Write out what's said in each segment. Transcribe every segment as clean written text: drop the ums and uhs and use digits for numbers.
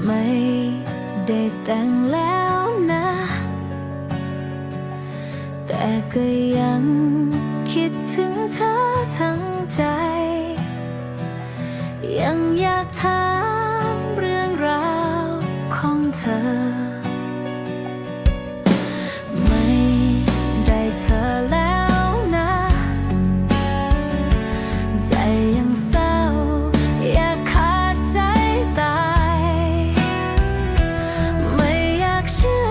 ไม่ได้แต่งแล้วนะ แต่ก็ยังคิดถึงเธอทั้งใจ ยังอยากถามเรื่องราวของเธอ ไม่ได้เธอแล้วนะ ใจยังเศร้าอยากขาดใจตาย ไม่อยากเชื่อ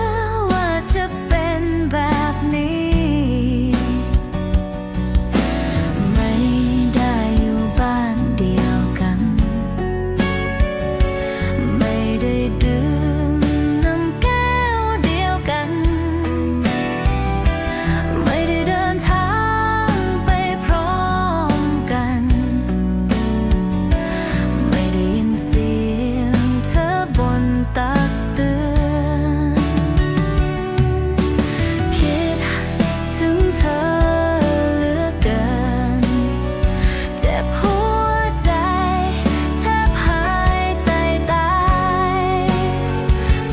ว่าจะเป็นแบบนี้ ไม่ได้อยู่บ้านเดียวกัน ไม่ได้ดื่มน้ำแก้วเดียวกัน ไม่ได้เดินทางไปพร้อมกัน ไม่ได้ยินเสียงเธอบนตักเตือนคิดถึงเธอเหลือเกิน เจ็บหัวใจแทบหายใจตาย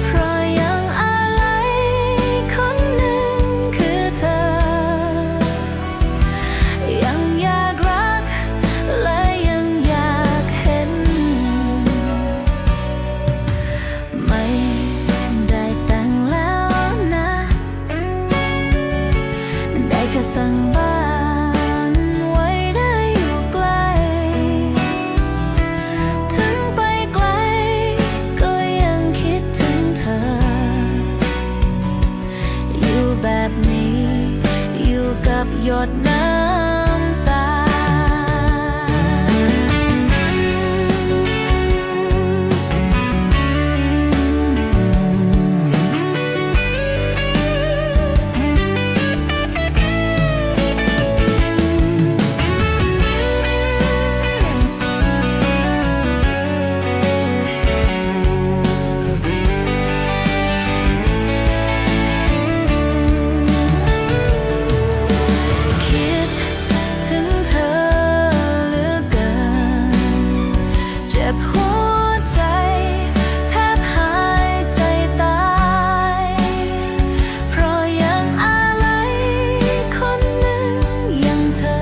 เพราะยังอะไรคนหนึ่งคือเธอ ยังอยากรักและยังอยากเห็น ไม่ได้แต่งแล้วนะ ได้แค่สั่งบ้านไว้ได้อยู่ไกล ถึงไปไกลก็ยังคิดถึงเธอ อยู่แบบนี้ อยู่กับหยดน้ำตา คิดถึงเธอเหลือเกิน เจ็บหัวใจแทบหายใจตาย เพราะยังอะไรคนหนึ่งอย่างเธอ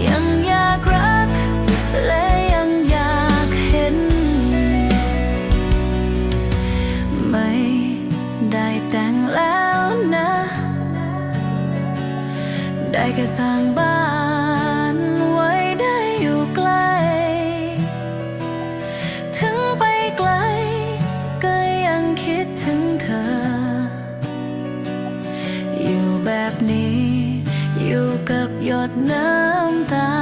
ยังอยากรักและยังอยากเห็น ไม่ได้แต่งแล้วนะ ได้แค่สร้างบ้านไว้ได้อยู่ไกล ถึงไปไกลก็ยังคิดถึงเธอ อยู่แบบนี้ อยู่กับหยดน้ำตา